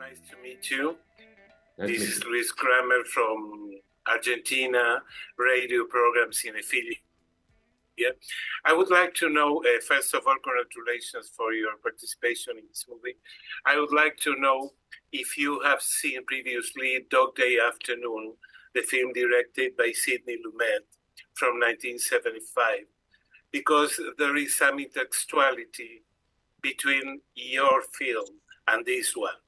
Nice to meet you. Nice This to is meet you. Luis Kramer from Argentina, radio program Cinephilia. I would like to know, first of all, congratulations for your participation in this movie. I would like to know if you have seen previously Dog Day Afternoon, the film directed by Sidney Lumet from 1975, because there is some intertextuality between your film and this one.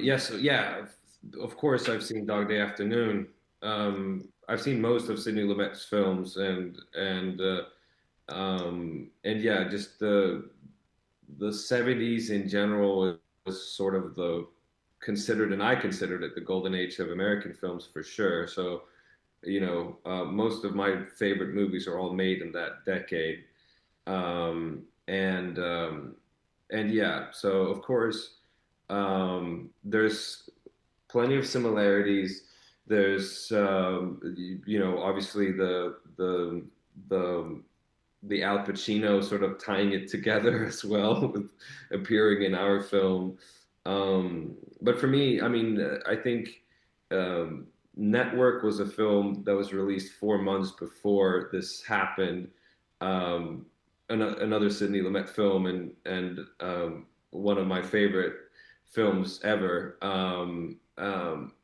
Yes, yeah, of course I've seen Dog Day Afternoon. I've seen most of Sidney Lumet's films, and yeah, just the '70s in general was sort of the considered, and I considered it the golden age of American films for sure. So, most of my favorite movies are all made in that decade. Um, and yeah, so of course, there's plenty of similarities. There's obviously the the Al Pacino sort of tying it together as well with appearing in our film. But for me, I mean, I think Network was a film that was released 4 months before this happened. Another Sidney Lumet film, and one of my favorite films ever.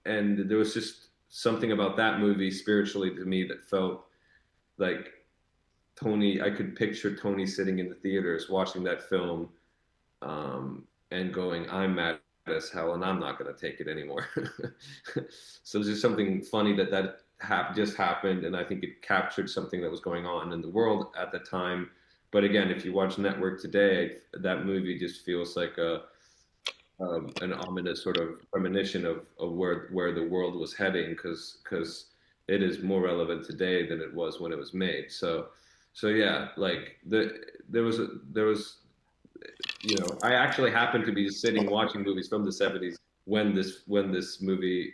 And there was just something about that movie spiritually to me that felt like Tony. I could picture Tony sitting in the theaters watching that film, and going, "I'm mad as hell, and I'm not going to take it anymore." So there's just something funny that just happened, and I think it captured something that was going on in the world at the time. But again, if you watch Network today, that movie just feels like an ominous sort of premonition of where the world was heading, because it is more relevant today than it was when it was made. So yeah, like there was I actually happened to be sitting watching movies from the '70s when this movie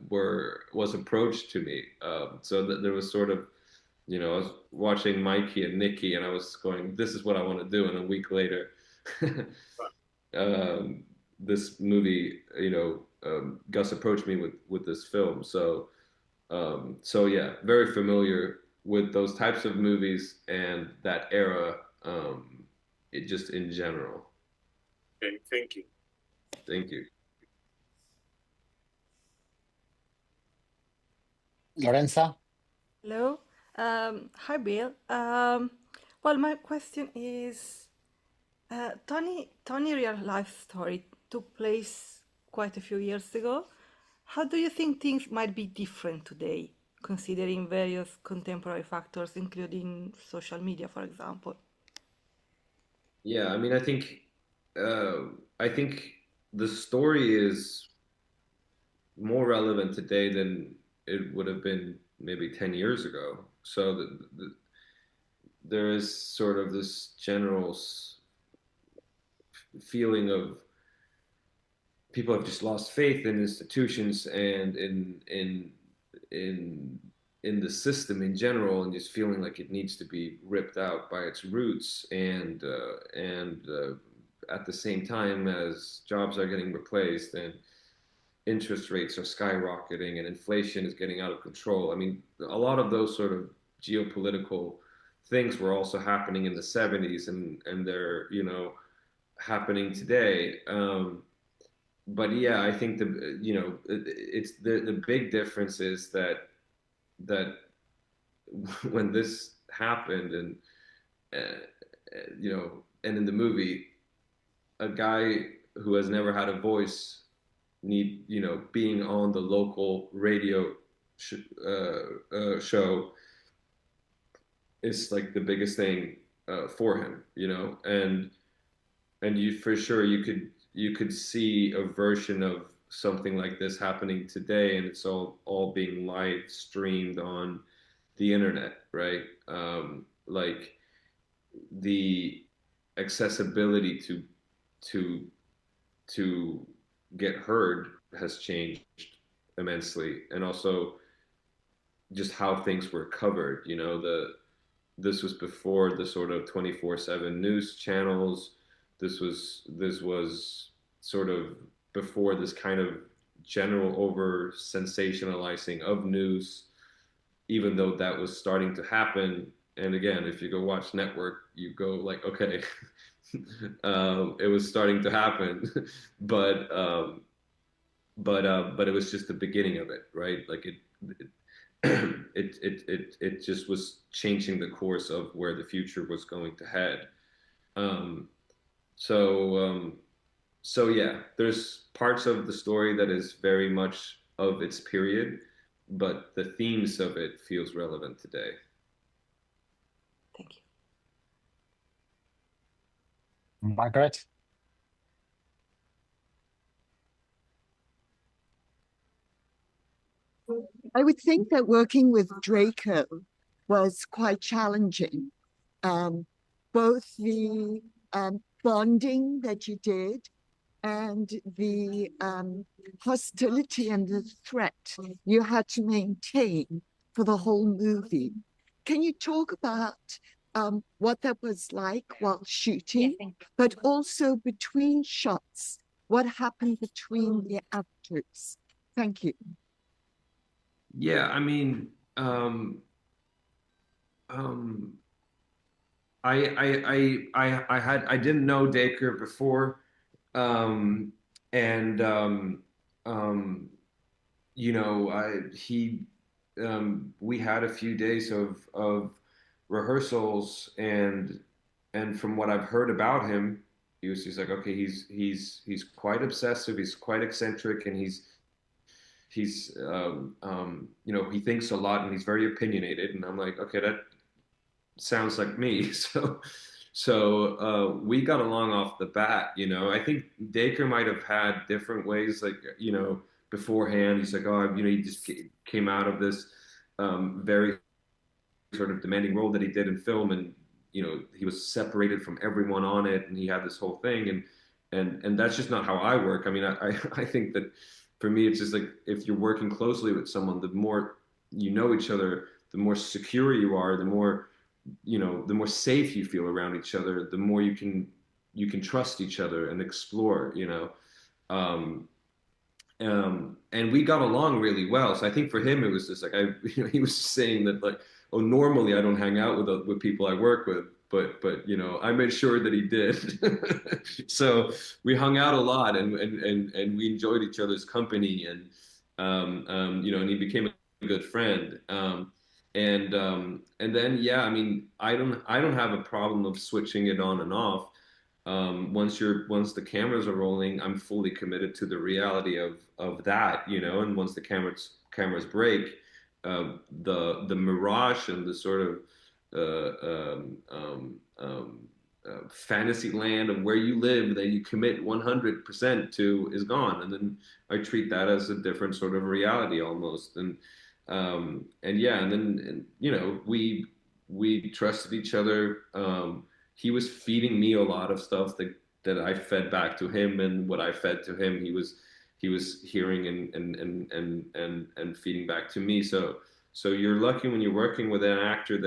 was approached to me. So that there was sort of, I was watching Mikey and Nikki, and I was going, "This is what I want to do." And a week later, um, this movie, Gus approached me with this film. So yeah, very familiar with those types of movies and that era. It just in general. Okay, thank you. Thank you. Lorenza? Hello. Hi, Bill. Well, my question is, Tony real life story took place quite a few years ago. How do you think things might be different today, considering various contemporary factors, including social media, for example? Yeah, I mean, uh, I think the story is more relevant today than it would have been maybe 10 years ago. So there is sort of this general feeling of people have just lost faith in institutions and in in the system in general, and just feeling like it needs to be ripped out by its roots, and at the same time as jobs are getting replaced and interest rates are skyrocketing and inflation is getting out of control. I mean, a lot of those sort of geopolitical things were also happening in the '70s, and they're happening today. But yeah, I think it's the big difference is that when this happened, and and in the movie, a guy who has never had a voice being on the local radio show is like the biggest thing for him, and you for sure you could see a version of something like this happening today, and it's all being live streamed on the internet, right? Like the accessibility to to get heard has changed immensely, and also just how things were covered. This was before the sort of 24/7 news channels. this was sort of before this kind of general over sensationalizing of news, even though that was starting to happen. And again, if you go watch Network, you go like, okay, it was starting to happen, but but it was just the beginning of it, right? Like it it just was changing the course of where the future was going to head. Um, so so yeah, there's parts of the story that is very much of its period, but the themes of it feels relevant today. Thank you. Margaret? I would think that working with Draco was quite challenging. Both the bonding that you did and the hostility and the threat you had to maintain for the whole movie. Can you talk about what that was like while shooting, but also between shots, what happened between the actors? Thank you. Yeah, I mean, um, I didn't know Dacre before, um, and um, you know, we had a few days of rehearsals, and from what I've heard about him, he's like, okay, he's quite obsessive, he's quite eccentric, and he's you know, he thinks a lot and he's very opinionated, and I'm like, okay, that sounds like me. So we got along off the bat. You know, I think Dacre might have had different ways, like, you know, beforehand. He's like, oh, you know, he just came out of this very sort of demanding role that he did in film, and you know, he was separated from everyone on it, and he had this whole thing, and that's just not how I work. I mean, I think that for me, it's just like, if you're working closely with someone, the more you know each other, the more secure you are, the more, you know, the more safe you feel around each other, the more you can trust each other and explore, you know. Um, and we got along really well. So I think for him, it was just like, you know, he was saying that, like, oh, normally I don't hang out with people I work with, but you know, I made sure that he did. So we hung out a lot, and we enjoyed each other's company, and you know, and he became a good friend. And then yeah, I mean, I don't have a problem of switching it on and off. Once the cameras are rolling, I'm fully committed to the reality of that, you know. And once the cameras break, the mirage and the sort of fantasy land of where you live that you commit 100% to is gone, and then I treat that as a different sort of reality almost. And yeah, and then, and, you know, we trusted each other. He was feeding me a lot of stuff that I fed back to him, and what I fed to him, he was hearing and feeding back to me. So you're lucky when you're working with an actor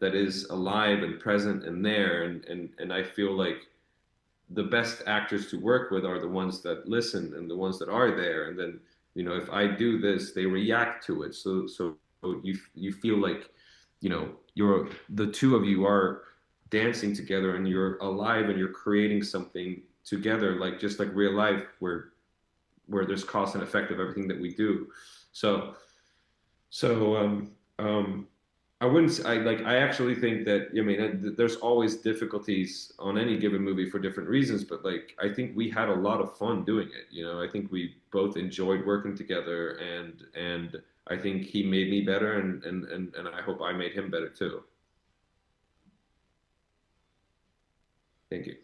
that is alive and present and there, and I feel like the best actors to work with are the ones that listen and the ones that are there. And then, you know, if I do this, they react to it. So you feel like, you know, the two of you are dancing together, and you're alive, and you're creating something together, like just like real life, where there's cause and effect of everything that we do. So so I wouldn't. I actually think that, I mean, there's always difficulties on any given movie for different reasons, but like, I think we had a lot of fun doing it. You know, I think we both enjoyed working together, and I think he made me better, and I hope I made him better too. Thank you.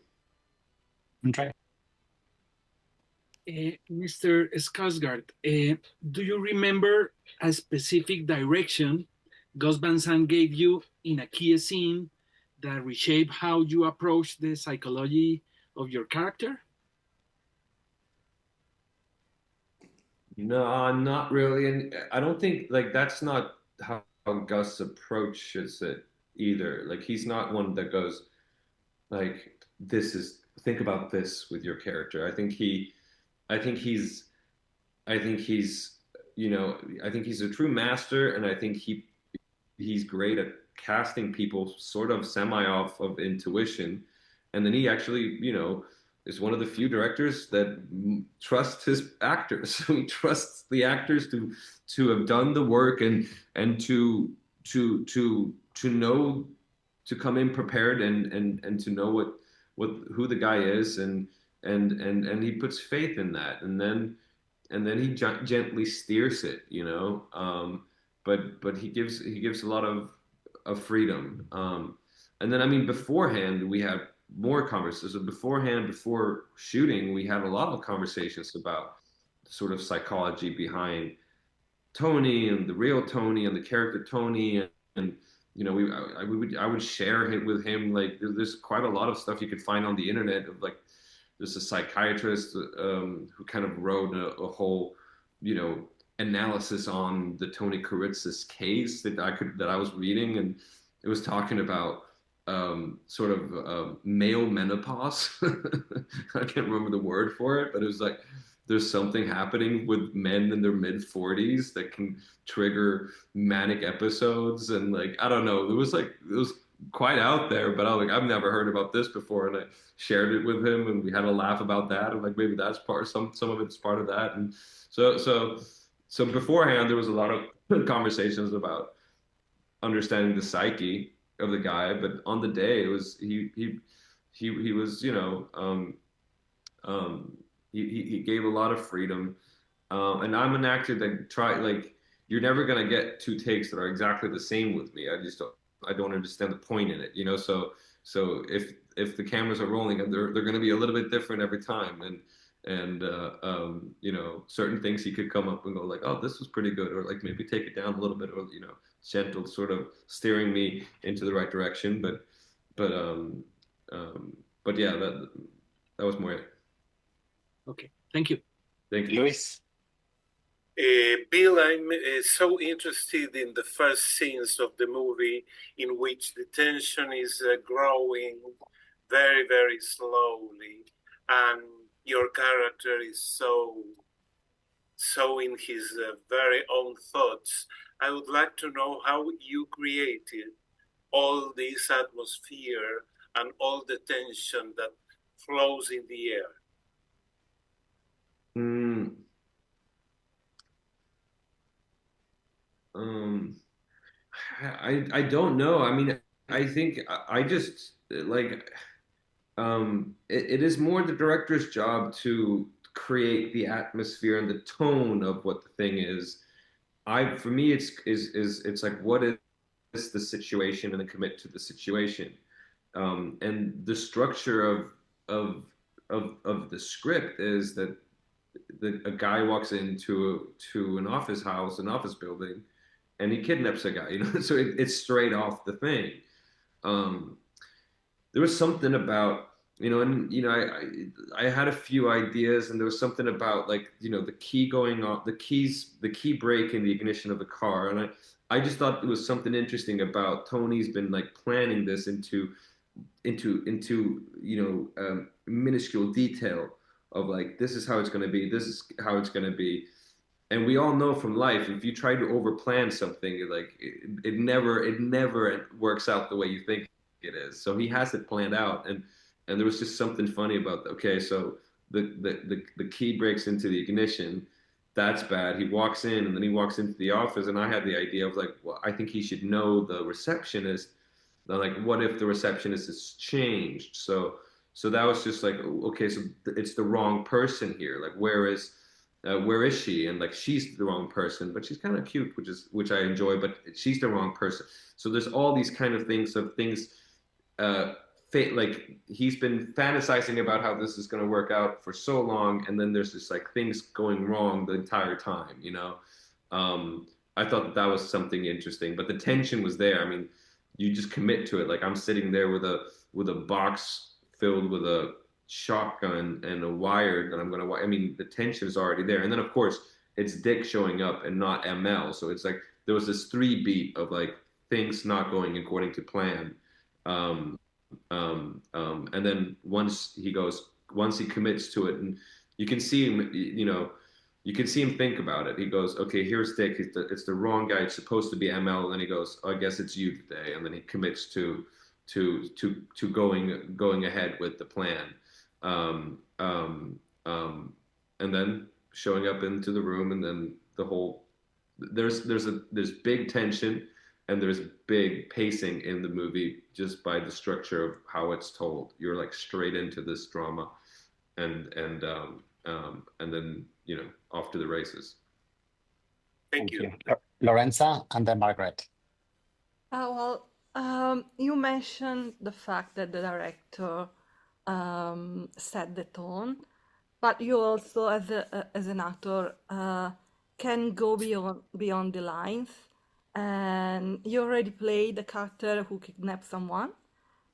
Andre? Mr. Skarsgård, do you remember a specific direction Gus Van Sant gave you in a key scene that reshaped how you approach the psychology of your character? No, not really. And I don't think, like, that's not how Gus approaches it either. Like, he's not one that goes like, this is think about this with your character. I think he's, I think he's, I think he's a true master, and I think he's great at casting people sort of semi off of intuition, and then he actually, is one of the few directors that trusts his actors. So he trusts the actors to have done the work and to know, to come in prepared and to know what who the guy is, and he puts faith in that, and then he gently steers it, but he gives a lot of freedom, and then I mean beforehand we had more conversations. Beforehand, before shooting, we had a lot of conversations about sort of psychology behind Tony and the real Tony and the character Tony, and I would share it with him. Like there's quite a lot of stuff you could find on the internet of like, there's a psychiatrist who kind of wrote a whole analysis on the Tony Kuritz's case that I was reading, and it was talking about sort of male menopause. I can't remember the word for it, but it was like there's something happening with men in their mid 40s that can trigger manic episodes, and like I don't know, it was quite out there, but I was like, I've never heard about this before, and I shared it with him, and we had a laugh about that, and like maybe that's some of it's part of that, and so beforehand there was a lot of conversations about understanding the psyche of the guy, but on the day it was he was he gave a lot of freedom, and I'm an actor that you're never gonna get two takes that are exactly the same with me. I don't understand the point in it, so if the cameras are rolling, they're going to be a little bit different every time, and certain things he could come up and go like, oh, this was pretty good, or like maybe take it down a little bit, or gentle sort of steering me into the right direction, but yeah, that was more it. Okay, thank you. Thank you. Luis. Bill, I'm so interested in the first scenes of the movie in which the tension is growing very, very slowly, and your character is so in his very own thoughts. I would like to know how you created all this atmosphere and all the tension that flows in the air. I don't know. I mean, I think I just like it is more the director's job to create the atmosphere and the tone of what the thing is. For me it's like, what is the situation, and then commit to the situation. And the structure of the script is that a guy walks into an office building, and he kidnaps a guy, so it's straight off the thing. There was something about, I had a few ideas, and there was something about like, the key going off, the key break in the ignition of the car. And I just thought there was something interesting about Tony's been like planning this into minuscule detail of like, this is how it's going to be. This is how it's going to be. And we all know from life, if you try to overplan something, like it never works out the way you think it is. So he has it planned out, and there was just something funny about okay, so the key breaks into the ignition. That's bad. He walks in, and then he walks into the office, and I had the idea of like, well, I think he should know the receptionist. Like, what if the receptionist has changed? So that was just like, okay, so it's the wrong person here. Like, where is she? And like, she's the wrong person, but she's kind of cute, which I enjoy, but she's the wrong person. So there's all these kind of things like he's been fantasizing about how this is going to work out for so long, and then there's just like things going wrong the entire time, I thought that was something interesting, but the tension was there. I mean, you just commit to it. Like, I'm sitting there with a box filled with a shotgun and a wire that I'm going to, I mean, the tension is already there. And then of course it's Dick showing up and not ML. So it's like, there was this 3 beat of like things not going according to plan. and then once he commits to it, and you can see him, you can see him think about it. He goes, okay, here's Dick. It's the wrong guy. It's supposed to be ML. And then he goes, oh, I guess it's you today. And then he commits to going ahead with the plan. And then showing up into the room, and then there's big tension, and there's big pacing in the movie just by the structure of how it's told. You're like straight into this drama, and then off to the races. Thank you. Lorenza, and then Margaret. You mentioned the fact that the director set the tone, but you also, as an actor, can go beyond the lines. And you already played the character who kidnapped someone,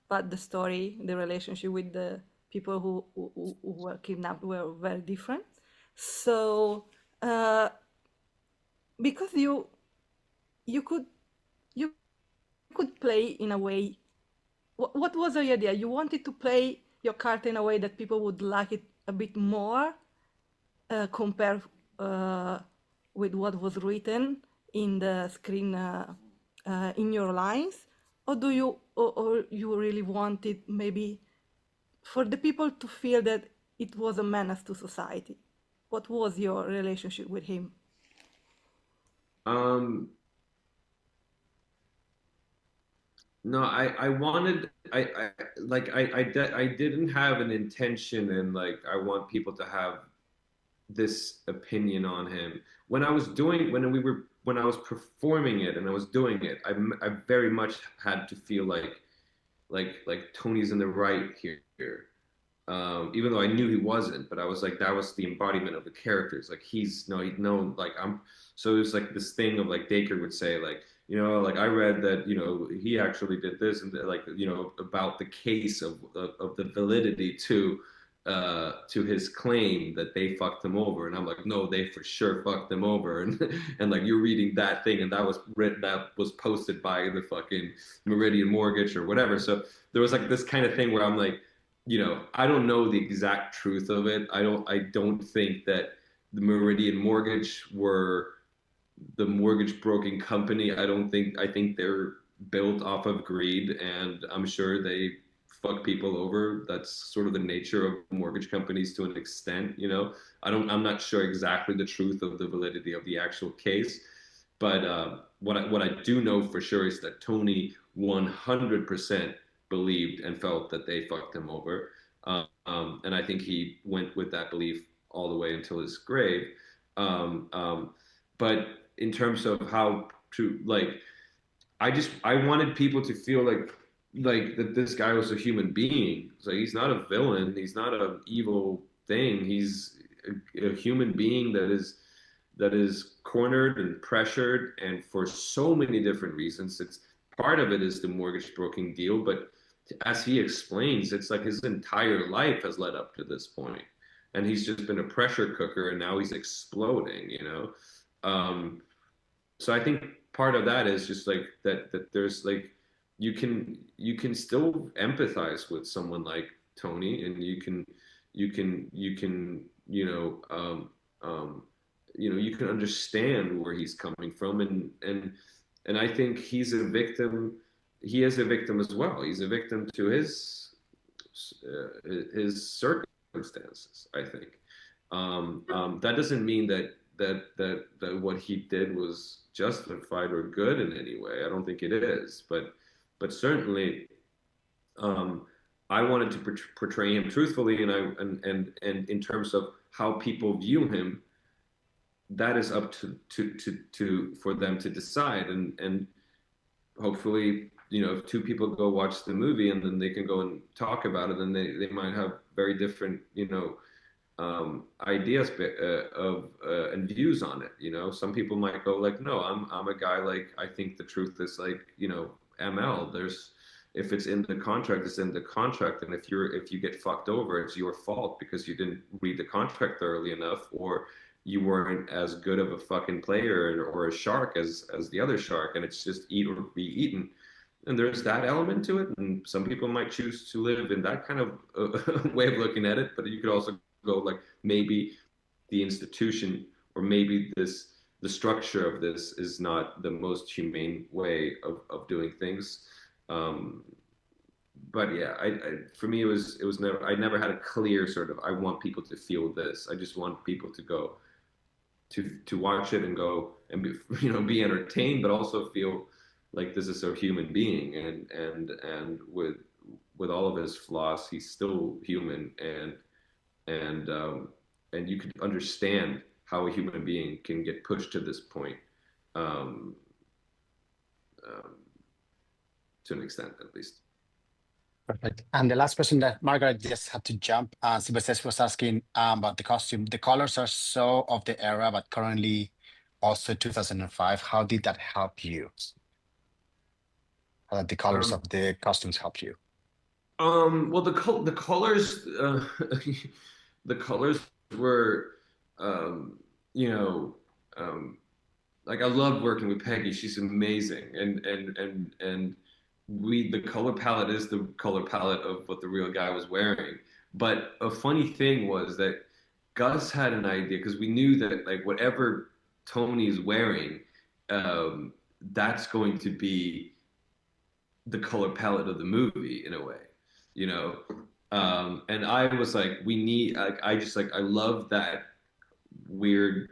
but the story, the relationship with the people who were kidnapped were very different. So, because you could play in a way. What was your idea? You wanted to play your character in a way that people would like it a bit more, compared with what was written in the screen, in your lines, or you really wanted maybe for the people to feel that it was a menace to society? What was your relationship with him? No, I wanted, I didn't have an intention in like, I want people to have this opinion on him. When I was performing it and I was doing it, I very much had to feel like Tony's in the right here. Even though I knew he wasn't, but I was like, that was the embodiment of the characters. Like so it was like this thing of like Dacre would say like, like I read that, he actually did this, and like, about the case of the validity to his claim that they fucked him over. And I'm like, no, they for sure fucked him over. And like, you're reading that thing, and that was posted by the fucking Meridian Mortgage or whatever. So there was like this kind of thing where I'm like, I don't know the exact truth of it. I don't think that the Meridian Mortgage were the mortgage broking company. I think they're built off of greed, and I'm sure they fuck people over. That's sort of the nature of mortgage companies to an extent, I'm not sure exactly the truth of the validity of the actual case, but what I do know for sure is that Tony 100% believed and felt that they fucked him over, and I think he went with that belief all the way until his grave. But in terms of how to I wanted people to feel like that this guy was a human being. So he's not a villain. He's not an evil thing. He's a human being that is cornered and pressured, and for so many different reasons. It's part of it is the mortgage broking deal, but as he explains, it's like his entire life has led up to this point, and he's just been a pressure cooker, and now he's exploding. So I think part of that is just like that there's like you can still empathize with someone like Tony, and you can you can understand where he's coming from, and I think he's a victim. He is a victim as well. He's a victim to his circumstances, I think. That doesn't mean that what he did was justified or good in any way. I don't think it is, but certainly, I wanted to portray him truthfully, and in terms of how people view him, that is up to for them to decide, and hopefully, if two people go watch the movie and then they can go and talk about it, then they might have very different ideas of and views on it. Some people might go like, no, I'm a guy, like, I think the truth is like, ML, if it's in the contract, it's in the contract, and if you get fucked over, it's your fault because you didn't read the contract thoroughly enough, or you weren't as good of a fucking player or a shark as the other shark, and it's just eat or be eaten. and there's that element to it. And some people might choose to live in that kind of way of looking at it. But you could also go like maybe the institution or maybe the structure of this is not the most humane way of doing things. But yeah, for me it was never, I never had a clear sort of I want people to feel this. I just want people to go to watch it and go and be entertained, but also feel like this is a human being, and with all of his flaws, he's still human, and you could understand how a human being can get pushed to this point, to an extent at least. Perfect. And the last question that Margaret just had to jump, Sylvester was asking about the costume. The colors are so of the era, but currently also 2005. How did that help you? How did the colors of the costumes help you? Well, the colors, the colors were, like I love working with Peggy. She's amazing, and the color palette is the color palette of what the real guy was wearing. But a funny thing was that Gus had an idea, because we knew that like whatever Tony's wearing, that's going to be the color palette of the movie in a way, and I was like, we need, like, I love that weird,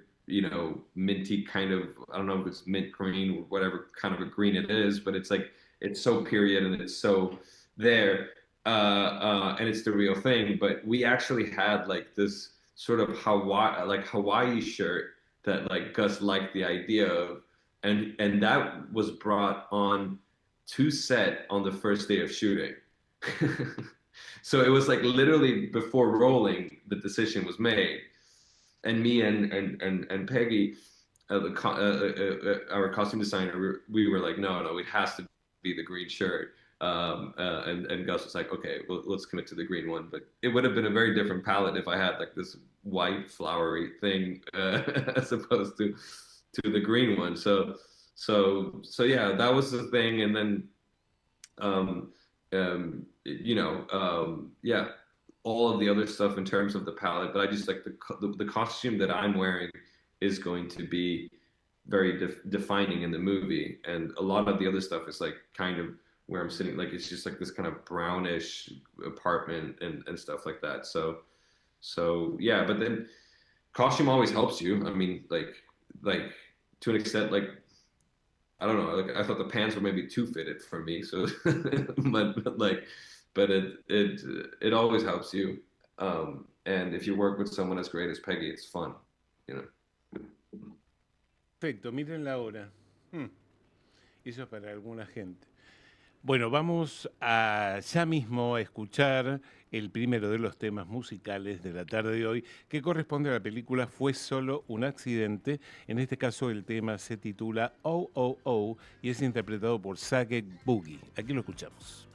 minty kind of, I don't know if it's mint green or whatever kind of a green it is, but it's like, it's so period and it's so there, and it's the real thing. But we actually had like this sort of Hawaii shirt that like Gus liked the idea of, and that was brought on to set on the first day of shooting. So it was like literally before rolling, the decision was made, and me and Peggy, our costume designer, we were like, no, it has to be the green shirt. And Gus was like, okay, well, let's commit to the green one. But it would have been a very different palette if I had like this white flowery thing as opposed to the green one. So yeah, that was the thing. And then yeah, all of the other stuff in terms of the palette. But I just like the costume that I'm wearing is going to be very defining in the movie, and a lot of the other stuff is like kind of where I'm sitting, like it's just like this kind of brownish apartment and stuff like that. So yeah, but then costume always helps you. I mean, like to an extent, like I don't know, like I thought the pants were maybe too fitted for me, so but it always helps you, and if you work with someone as great as Peggy, it's fun, Perfecto, miren la hora. Eso es para alguna gente. Bueno, vamos ya mismo a escuchar el primero de los temas musicales de la tarde de hoy, que corresponde a la película Fue solo un accidente. En este caso el tema se titula Oh Oh Oh y es interpretado por Sage Boogie. Aquí lo escuchamos.